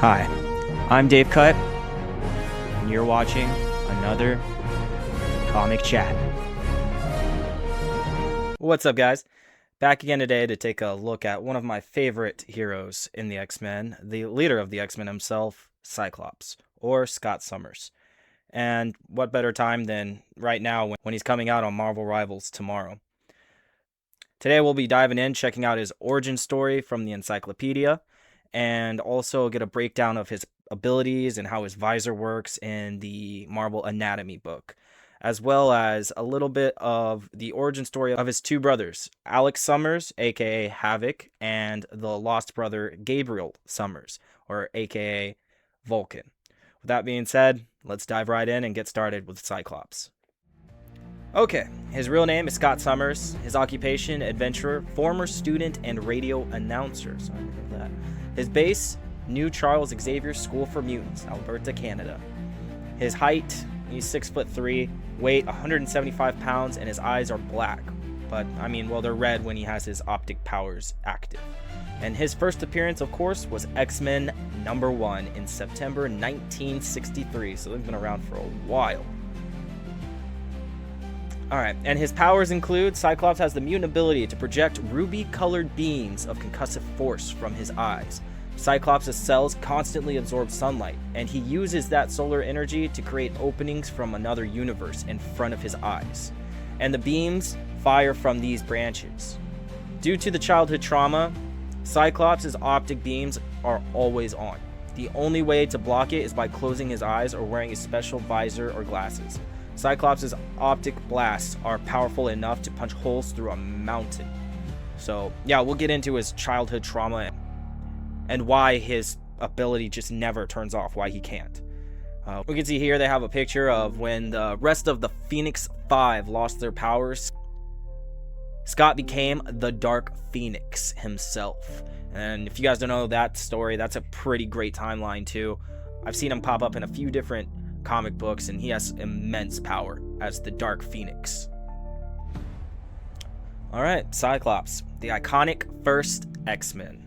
Hi, I'm Dave Cut, and you're watching another Comic Chat. What's up, guys? Back again today to take a look at one of my favorite heroes in the X-Men, the leader of the X-Men himself, Cyclops, or Scott Summers. And what better time than right now when he's coming out on Marvel Rivals tomorrow. Today we'll be diving in, checking out his origin story from the encyclopedia, and also get a breakdown of his abilities and how his visor works in the Marvel Anatomy book, as well as a little bit of the origin story of his two brothers, Alex Summers, aka Havoc, and the lost brother Gabriel Summers, or aka Vulcan. With that being said, let's dive right in and get started with Cyclops. Okay, his real name is Scott Summers. His occupation, adventurer, former student, and radio announcer. So I know that. His base, New Charles Xavier School for Mutants, Alberta, Canada. His height, he's 6'3", weight 175 pounds, and his eyes are black. But, they're red when he has his optic powers active. And his first appearance, of course, was X-Men #1 in September 1963, so they've been around for a while. Alright, and his powers include Cyclops has the mutant ability to project ruby-colored beams of concussive force from his eyes. Cyclops' cells constantly absorb sunlight, and he uses that solar energy to create openings from another universe in front of his eyes. And the beams fire from these branches. Due to the childhood trauma, Cyclops' optic beams are always on. The only way to block it is by closing his eyes or wearing a special visor or glasses. Cyclops' optic blasts are powerful enough to punch holes through a mountain. So, yeah, we'll get into his childhood trauma and why his ability just never turns off, why he can't. We can see here they have a picture of when the rest of the Phoenix Five lost their powers. Scott became the Dark Phoenix himself. And if you guys don't know that story, that's a pretty great timeline too. I've seen him pop up in a few different comic books, and he has immense power as the Dark Phoenix. Alright, Cyclops, the iconic first X-Men.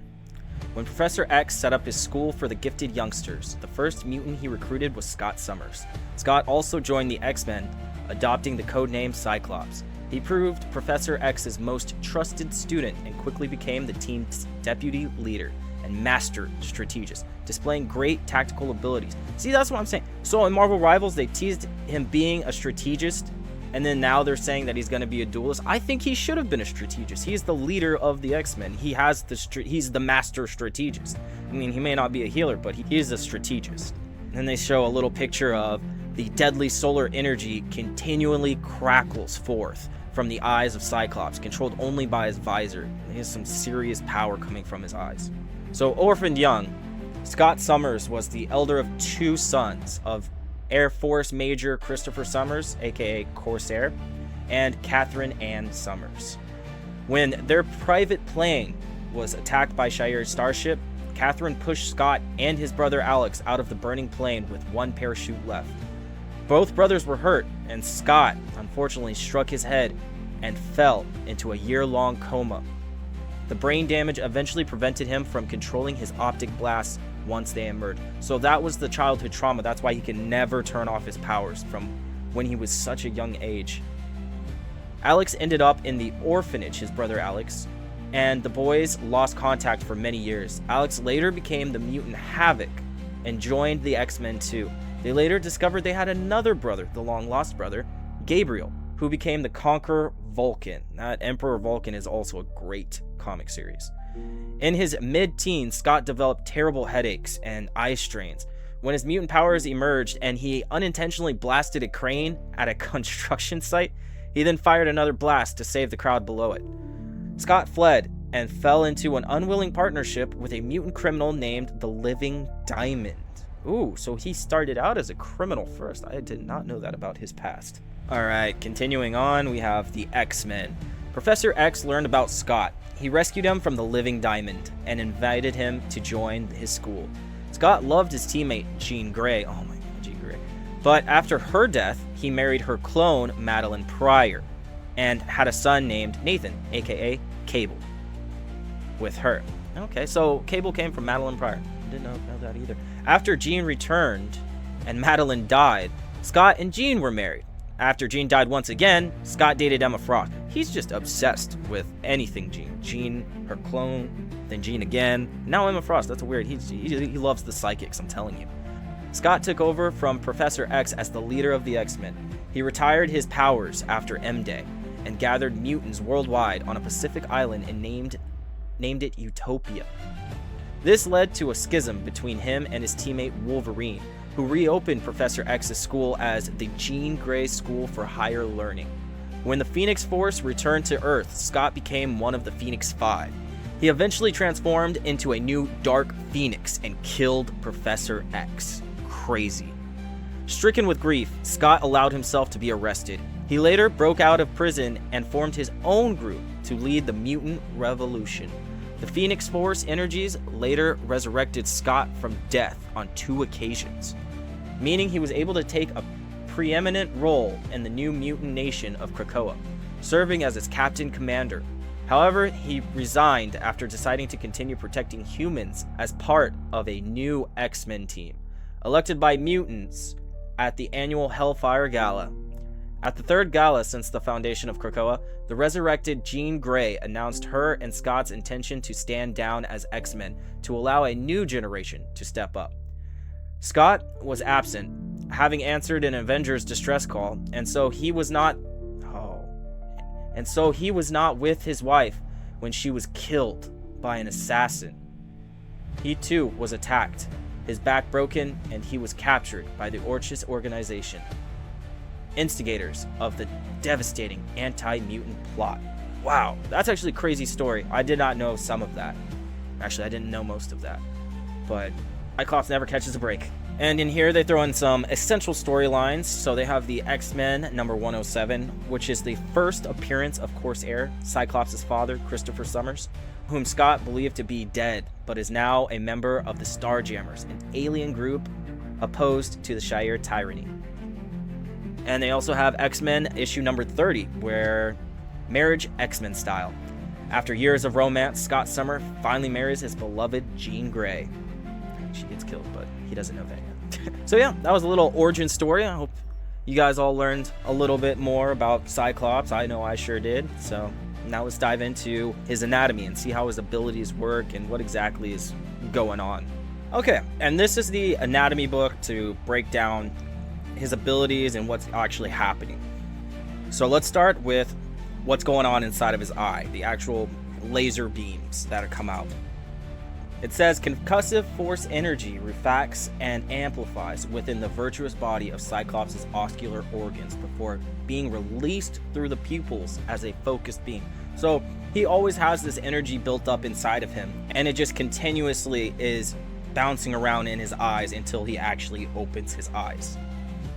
When Professor X set up his school for the gifted youngsters, the first mutant he recruited was Scott Summers. Scott also joined the X-Men, adopting the codename Cyclops. He proved Professor X's most trusted student and quickly became the team's deputy leader and master strategist, displaying great tactical abilities. See, that's what I'm saying. So in Marvel Rivals, they teased him being a strategist, and then now they're saying that he's going to be a duelist. I think he should have been a strategist. He's the leader of the X-Men. He's the master strategist. I mean, he may not be a healer, but he is a strategist. And then they show a little picture of the deadly solar energy continually crackles forth from the eyes of Cyclops, controlled only by his visor. He has some serious power coming from his eyes. So, orphaned young, Scott Summers was the elder of two sons of Air Force Major Christopher Summers, aka Corsair, and Catherine Ann Summers. When their private plane was attacked by Shire's starship, Catherine pushed Scott and his brother Alex out of the burning plane with one parachute left. Both brothers were hurt, and Scott unfortunately struck his head and fell into a year-long coma. The brain damage eventually prevented him from controlling his optic blasts once they emerged. So that was the childhood trauma. That's why he can never turn off his powers from when he was such a young age. Alex ended up in the orphanage, his brother Alex, and the boys lost contact for many years. Alex later became the mutant Havoc and joined the X-Men too. They later discovered they had another brother, the long-lost brother, Gabriel, who became the Conqueror Vulcan. That Emperor Vulcan is also a great comic series. In his mid-teens, Scott developed terrible headaches and eye strains. When his mutant powers emerged and he unintentionally blasted a crane at a construction site, he then fired another blast to save the crowd below it. Scott fled and fell into an unwilling partnership with a mutant criminal named the Living Diamond. Ooh, so he started out as a criminal first. I did not know that about his past. Alright, continuing on, we have the X-Men. Professor X learned about Scott. He rescued him from the Living Diamond and invited him to join his school. Scott loved his teammate, Jean Grey. Oh my god, Jean Grey. But after her death, he married her clone, Madeline Pryor, and had a son named Nathan, aka Cable, with her. Okay, so Cable came from Madeline Pryor. didn't know that either. After Jean returned and Madeline died, Scott and Jean were married. After Jean died once again, Scott dated Emma Frost. He's just obsessed with anything Jean. Jean, her clone, then Jean again. Now Emma Frost. That's weird. He loves the psychics, I'm telling you. Scott took over from Professor X as the leader of the X-Men. He retired his powers after M-Day and gathered mutants worldwide on a Pacific island and named it Utopia. This led to a schism between him and his teammate Wolverine, who reopened Professor X's school as the Jean Grey School for Higher Learning. When the Phoenix Force returned to Earth, Scott became one of the Phoenix Five. He eventually transformed into a new Dark Phoenix and killed Professor X. Crazy. Stricken with grief, Scott allowed himself to be arrested. He later broke out of prison and formed his own group to lead the mutant revolution. The Phoenix Force energies later resurrected Scott from death on 2 occasions, meaning he was able to take a preeminent role in the new mutant nation of Krakoa, serving as its captain commander. However, he resigned after deciding to continue protecting humans as part of a new X-Men team, elected by mutants at the annual Hellfire Gala. At the 3rd gala since the foundation of Krakoa, the resurrected Jean Grey announced her and Scott's intention to stand down as X-Men to allow a new generation to step up. Scott was absent, having answered an Avengers distress call, and so he was not with his wife when she was killed by an assassin. He too was attacked, his back broken, and he was captured by the Orchis organization, instigators of the devastating anti-mutant plot. Wow, that's actually a crazy story. I did not know some of that. Actually, I didn't know most of that. But Cyclops never catches a break. And in here, they throw in some essential storylines. So they have the X-Men number 107, which is the first appearance of Corsair, Cyclops' father, Christopher Summers, whom Scott believed to be dead, but is now a member of the Starjammers, an alien group opposed to the Shire tyranny. And they also have X-Men issue number 30, where marriage X-Men style. After years of romance, Scott Summers finally marries his beloved Jean Grey. She gets killed, but he doesn't know that yet. So yeah, that was a little origin story. I hope you guys all learned a little bit more about Cyclops. I know I sure did. So now let's dive into his anatomy and see how his abilities work and what exactly is going on. Okay, and this is the anatomy book to break down his abilities and what's actually happening. So let's start with what's going on inside of his eye, the actual laser beams that come out. It says concussive force energy refracts and amplifies within the virtuous body of Cyclops' ocular organs before being released through the pupils as a focused beam. So he always has this energy built up inside of him, and it just continuously is bouncing around in his eyes until he actually opens his eyes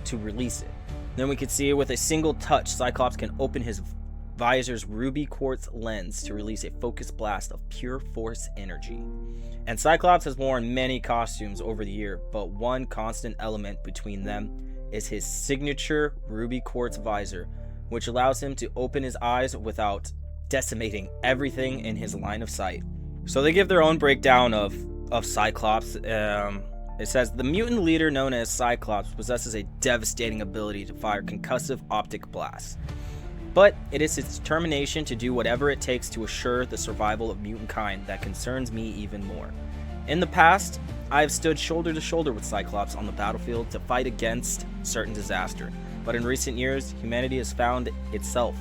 to release it. Then we can see with a single touch, Cyclops can open his visor's ruby quartz lens to release a focused blast of pure force energy. And Cyclops has worn many costumes over the year, but one constant element between them is his signature ruby quartz visor, which allows him to open his eyes without decimating everything in his line of sight. So they give their own breakdown of Cyclops. It says, the mutant leader known as Cyclops possesses a devastating ability to fire concussive optic blasts. But it is his determination to do whatever it takes to assure the survival of mutant kind that concerns me even more. In the past, I have stood shoulder to shoulder with Cyclops on the battlefield to fight against certain disaster. But in recent years, humanity has found itself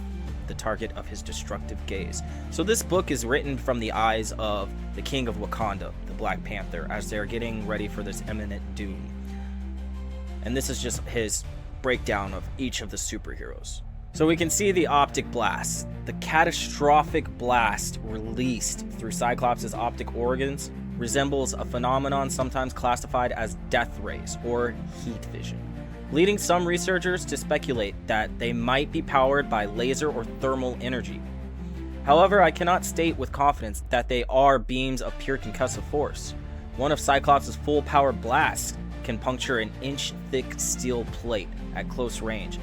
the target of his destructive gaze. So this book is written from the eyes of the King of Wakanda, the Black Panther, as they're getting ready for this imminent doom. And this is just his breakdown of each of the superheroes. So we can see the optic blast. The catastrophic blast released through Cyclops' optic organs resembles a phenomenon sometimes classified as death rays or heat vision, leading some researchers to speculate that they might be powered by laser or thermal energy. However, I cannot state with confidence that they are beams of pure concussive force. One of Cyclops' full power blasts can puncture an inch-thick steel plate at close range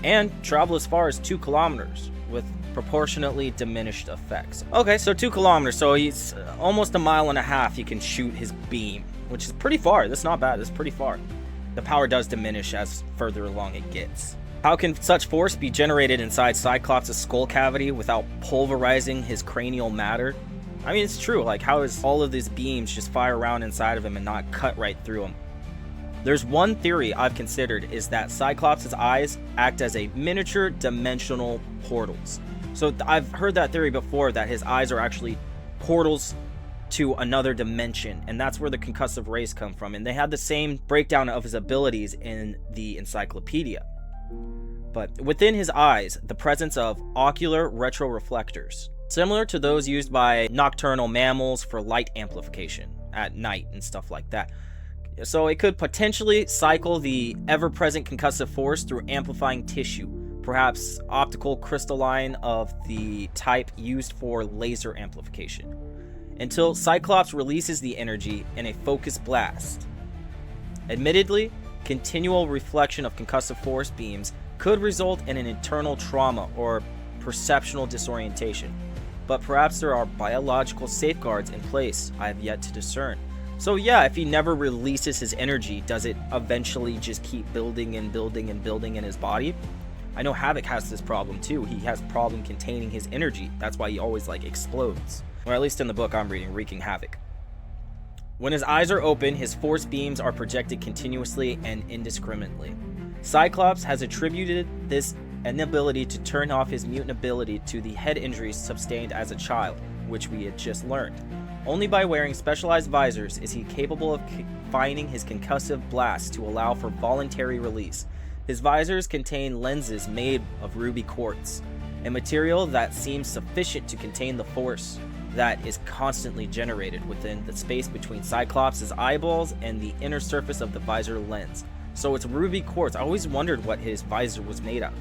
and travel as far as 2 kilometers with proportionately diminished effects. Okay, so 2 kilometers, so he's almost 1.5 miles he can shoot his beam, which is pretty far. That's not bad, that's pretty far. The power does diminish as further along it gets. How can such force be generated inside Cyclops' skull cavity without pulverizing his cranial matter? I mean, it's true, like how is all of these beams just fire around inside of him and not cut right through him? There's one theory I've considered, is that Cyclops' eyes act as a miniature dimensional portals. So I've heard that theory before, that his eyes are actually portals to another dimension, and that's where the concussive rays come from. And they had the same breakdown of his abilities in the encyclopedia. But within his eyes, the presence of ocular retroreflectors, similar to those used by nocturnal mammals for light amplification at night and stuff like that. So it could potentially cycle the ever-present concussive force through amplifying tissue, perhaps optical crystalline of the type used for laser amplification, until Cyclops releases the energy in a focused blast. Admittedly, continual reflection of concussive force beams could result in an internal trauma or perceptual disorientation, but perhaps there are biological safeguards in place I have yet to discern. So yeah, if he never releases his energy, does it eventually just keep building and building and building in his body? I know Havoc has this problem too. He has a problem containing his energy. That's why he always like explodes. Or at least in the book I'm reading, wreaking havoc. When his eyes are open, his force beams are projected continuously and indiscriminately. Cyclops has attributed this inability to turn off his mutant ability to the head injuries sustained as a child, which we had just learned. Only by wearing specialized visors is he capable of confining his concussive blasts to allow for voluntary release. His visors contain lenses made of ruby quartz, a material that seems sufficient to contain the force that is constantly generated within the space between Cyclops' eyeballs and the inner surface of the visor lens. So it's ruby quartz. I always wondered what his visor was made out of.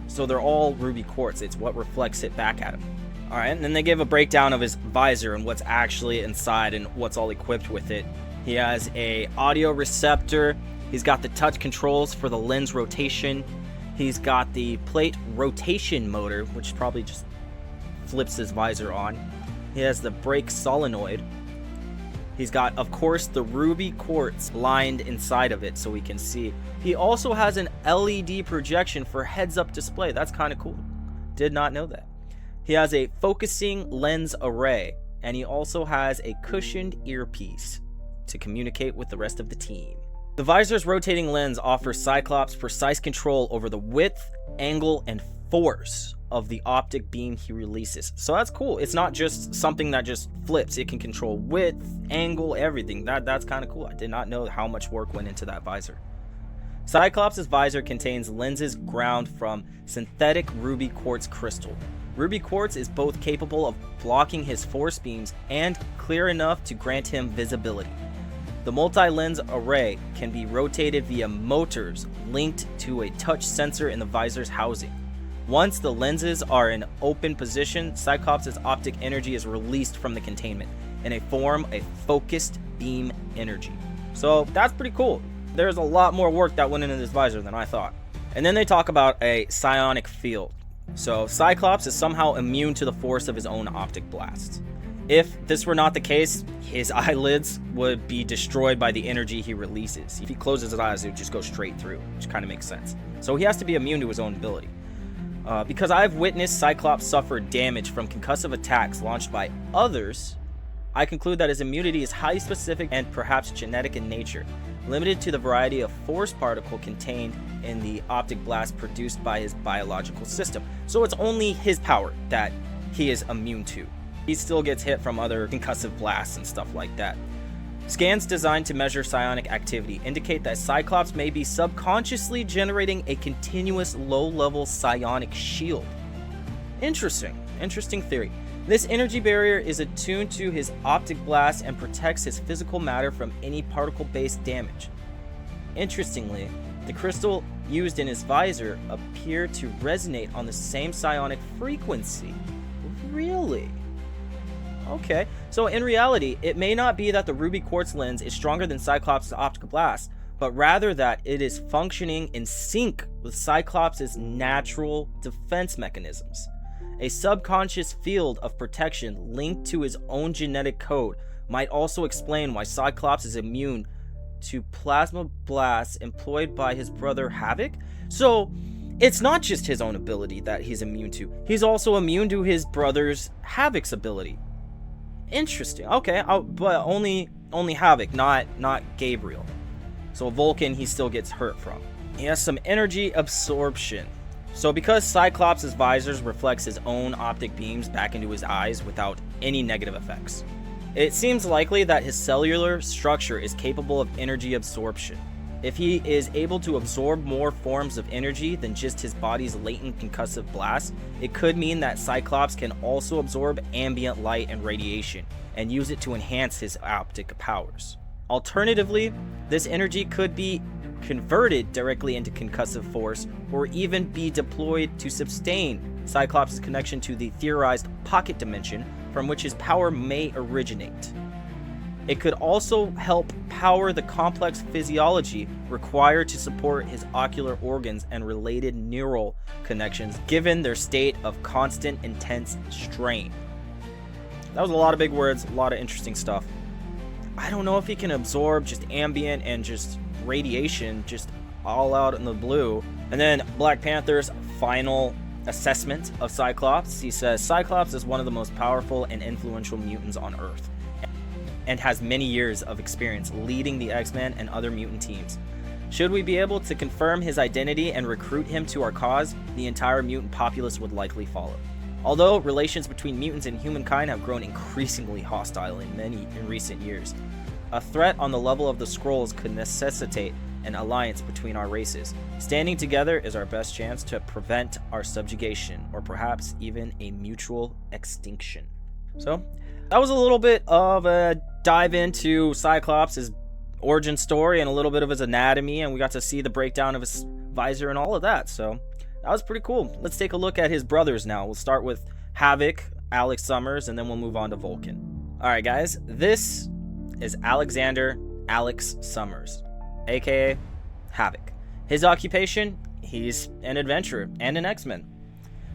So they're all ruby quartz. It's what reflects it back at him. Alright, and then they give a breakdown of his visor and what's actually inside and what's all equipped with it. He has a audio receptor. He's got the touch controls for the lens rotation. He's got the plate rotation motor, which probably just flips his visor on. He has the brake solenoid. He's got, of course, the ruby quartz lined inside of it so we can see. He also has an LED projection for heads-up display. That's kind of cool. Did not know that. He has a focusing lens array, and he also has a cushioned earpiece to communicate with the rest of the team. The visor's rotating lens offers Cyclops precise control over the width, angle, and force of the optic beam he releases. So that's cool. It's not just something that just flips. It can control width, angle, everything. That's kind of cool. I did not know how much work went into that visor. Cyclops' visor contains lenses ground from synthetic ruby quartz crystal. Ruby quartz is both capable of blocking his force beams and clear enough to grant him visibility. The multi-lens array can be rotated via motors linked to a touch sensor in the visor's housing. Once the lenses are in open position, Cyclops' optic energy is released from the containment in a form of focused beam energy. So that's pretty cool. There's a lot more work that went into this visor than I thought. And then they talk about a psionic field. So Cyclops is somehow immune to the force of his own optic blasts. If this were not the case, his eyelids would be destroyed by the energy he releases. If he closes his eyes, it would just go straight through, which kind of makes sense. So he has to be immune to his own ability. Because I've witnessed Cyclops suffer damage from concussive attacks launched by others, I conclude that his immunity is highly specific and perhaps genetic in nature, limited to the variety of force particle contained in the optic blast produced by his biological system. So it's only his power that he is immune to. He still gets hit from other concussive blasts and stuff like that. Scans designed to measure psionic activity indicate that Cyclops may be subconsciously generating a continuous low-level psionic shield. Interesting theory. This energy barrier is attuned to his optic blast and protects his physical matter from any particle-based damage. Interestingly, the crystal used in his visor appear to resonate on the same psionic frequency. Really? Okay, so in reality, it may not be that the ruby quartz lens is stronger than Cyclops' optical blast, but rather that it is functioning in sync with Cyclops' natural defense mechanisms. A subconscious field of protection linked to his own genetic code might also explain why Cyclops is immune to plasma blasts employed by his brother Havoc. So it's not just his own ability that he's immune to. He's also immune to his brother's Havoc's ability. Interesting. Okay, but only Havoc, not Gabriel. So Vulcan, he still gets hurt from. He has some energy absorption. So because Cyclops' visors reflects his own optic beams back into his eyes without any negative effects, it seems likely that his cellular structure is capable of energy absorption. If he is able to absorb more forms of energy than just his body's latent concussive blast, it could mean that Cyclops can also absorb ambient light and radiation and use it to enhance his optic powers. Alternatively, this energy could be converted directly into concussive force or even be deployed to sustain Cyclops' connection to the theorized pocket dimension from which his power may originate. It could also help power the complex physiology required to support his ocular organs and related neural connections given their state of constant intense strain. That was a lot of big words, a lot of interesting stuff. I don't know if he can absorb just ambient and just radiation just all out in the blue. And then Black Panther's final assessment of Cyclops, he says Cyclops is one of the most powerful and influential mutants on Earth and has many years of experience leading the X-Men and other mutant teams. Should we be able to confirm his identity and recruit him to our cause, the entire mutant populace would likely follow. Although relations between mutants and humankind have grown increasingly hostile in recent years, a threat on the level of the Skrulls could necessitate an alliance between our races. Standing together is our best chance to prevent our subjugation, or perhaps even a mutual extinction. So, that was a little bit of a dive into Cyclops' origin story and a little bit of his anatomy, and we got to see the breakdown of his visor and all of that, so that was pretty cool. Let's take a look at his brothers now. We'll start with Havoc, Alex Summers, and then we'll move on to Vulcan. Alright guys, this is Alexander Alex Summers, aka Havoc. His occupation, he's an adventurer and an X-Men.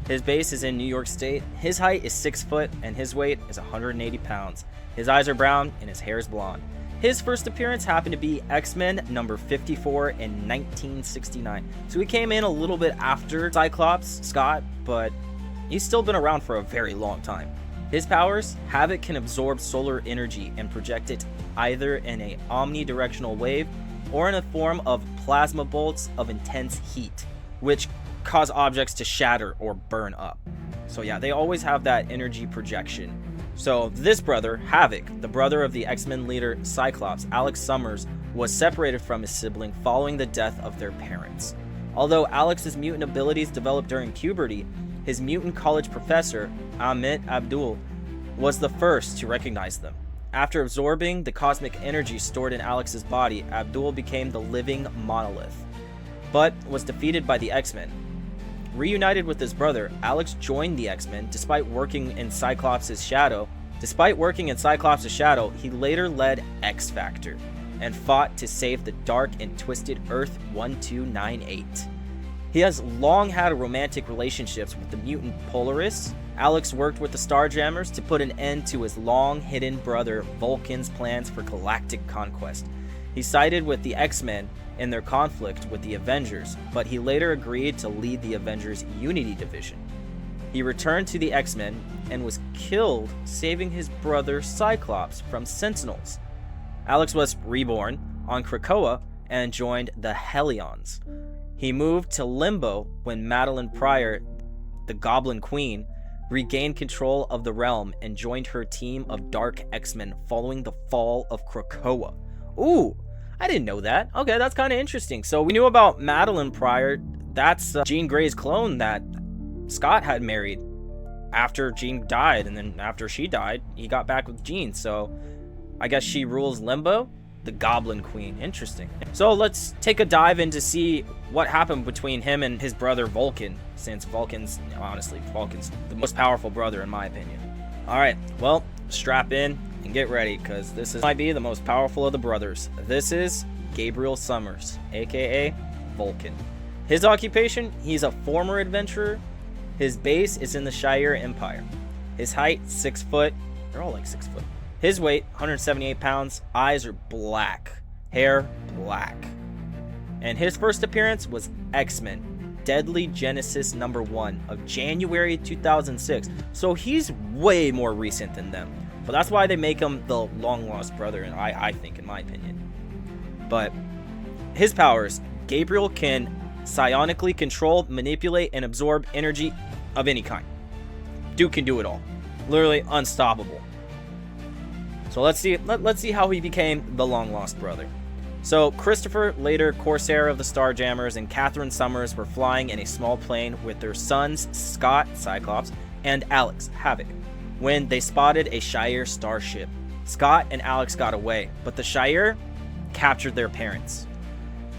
His base is in New York State. His height is 6 foot and his weight is 180 pounds. His eyes are brown and his hair is blonde. His first appearance happened to be X-Men number 54 in 1969. So he came in a little bit after Cyclops Scott, but he's still been around for a very long time. His powers, Havoc can absorb solar energy and project it either in a omnidirectional wave or in a form of plasma bolts of intense heat, which cause objects to shatter or burn up. So yeah, they always have that energy projection. So this brother, Havoc, the brother of the X-Men leader Cyclops, Alex Summers, was separated from his sibling following the death of their parents. Although Alex's mutant abilities developed during puberty, his mutant college professor, Amit Abdul, was the first to recognize them. After absorbing the cosmic energy stored in Alex's body, Abdul became the living monolith, but was defeated by the X-Men. Reunited with his brother, Alex joined the X-Men despite working in Cyclops' shadow. He later led X-Factor and fought to save the dark and twisted Earth 1298. He has long had romantic relationships with the mutant Polaris. Alex worked with the Starjammers to put an end to his long-hidden brother Vulcan's plans for galactic conquest. He sided with the X-Men in their conflict with the Avengers, but he later agreed to lead the Avengers Unity Division. He returned to the X-Men and was killed, saving his brother Cyclops from Sentinels. Alex was reborn on Krakoa and joined the Hellions. He moved to Limbo when Madeline Pryor, the Goblin Queen, regained control of the realm and joined her team of Dark X-Men following the fall of Krakoa. Ooh, I didn't know that. Okay, that's kind of interesting. So we knew about Madeline Pryor. That's Jean Grey's clone that Scott had married after Jean died, and then after she died, he got back with Jean. So I guess she rules Limbo, the Goblin Queen. Interesting. So let's take a dive in to see what happened between him and his brother Vulcan, since Vulcan's the most powerful brother in my opinion. All right, well, strap in and get ready, because this might be the most powerful of the brothers. This is Gabriel Summers, aka Vulcan. His occupation, he's a former adventurer. His base is in the Shire Empire. His height, 6 foot. They're all like 6 foot. His weight, 178 pounds. Eyes are black. Hair, black. And his first appearance was X-Men Deadly Genesis #1 of January 2006. So he's way more recent than them. But that's why they make him the long-lost brother, and I think, in my opinion. But his powers, Gabriel can psionically control, manipulate, and absorb energy of any kind. Dude can do it all. Literally unstoppable. So let's see how he became the long-lost brother. So Christopher, later Corsair of the Starjammers, and Catherine Summers were flying in a small plane with their sons Scott, Cyclops, and Alex, Havoc, when they spotted a Shire starship. Scott and Alex got away, but the Shire captured their parents.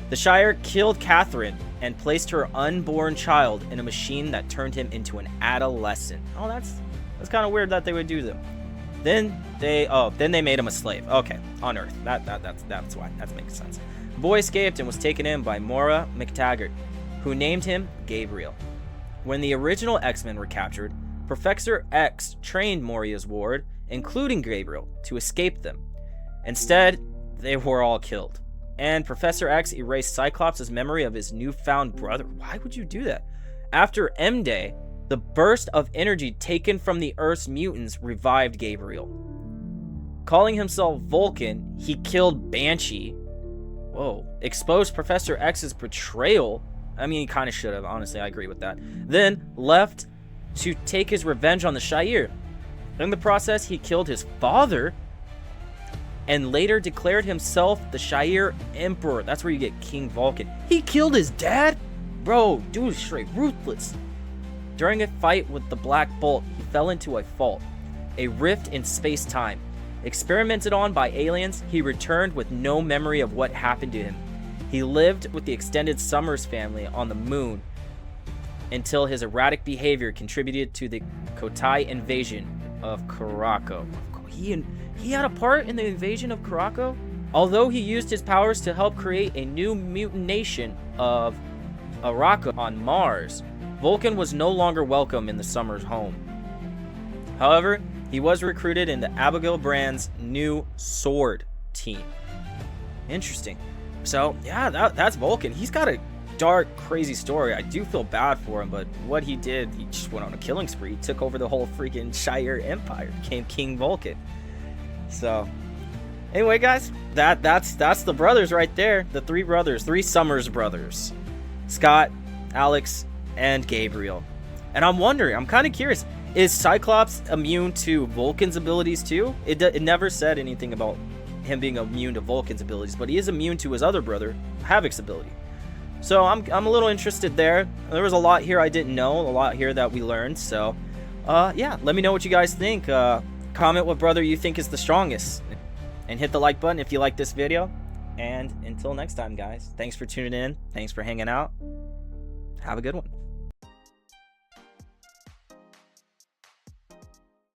The Shire killed Catherine and placed her unborn child in a machine that turned him into an adolescent. Oh, that's kind of weird that they would do them. Then they made him a slave. Okay, on Earth. That's why. That makes sense. The boy escaped and was taken in by Moira McTaggart, who named him Gabriel. When the original X-Men were captured, Professor X trained Moira's ward, including Gabriel, to escape them. Instead, they were all killed. And Professor X erased Cyclops' memory of his newfound brother. Why would you do that? After M-Day, the burst of energy taken from the Earth's mutants revived Gabriel. Calling himself Vulcan, he killed Banshee. Whoa. Exposed Professor X's betrayal. I mean, he kind of should have. Honestly, I agree with that. Then left to take his revenge on the Shire. In the process, he killed his father and later declared himself the Shire Emperor. That's where you get King Vulcan. He killed his dad? Bro, dude is straight ruthless. During a fight with the Black Bolt, he fell into a fault, a rift in space-time. Experimented on by aliens, he returned with no memory of what happened to him. He lived with the extended Summers family on the moon until his erratic behavior contributed to the Kotai invasion of Caraco. He had a part in the invasion of Caraco? Although he used his powers to help create a new mutant nation of Araco on Mars, Vulcan was no longer welcome in the Summers home. However, he was recruited into Abigail Brand's new sword team. Interesting. So, yeah, that's Vulcan. He's got a dark, crazy story. I do feel bad for him, but what he did, he just went on a killing spree. He took over the whole freaking Shire Empire, became King Vulcan. So, anyway, guys, that's the brothers right there. The three brothers, three Summers brothers. Scott, Alex, and Gabriel. And I'm wondering, I'm kind of curious, is Cyclops immune to Vulcan's abilities too? It never said anything about him being immune to Vulcan's abilities, but he is immune to his other brother, Havoc's ability. So I'm a little interested there. There was a lot here I didn't know, a lot here that we learned. So, yeah, let me know what you guys think. Comment what brother you think is the strongest. And hit the like button if you like this video. And until next time, guys, thanks for tuning in. Thanks for hanging out. Have a good one.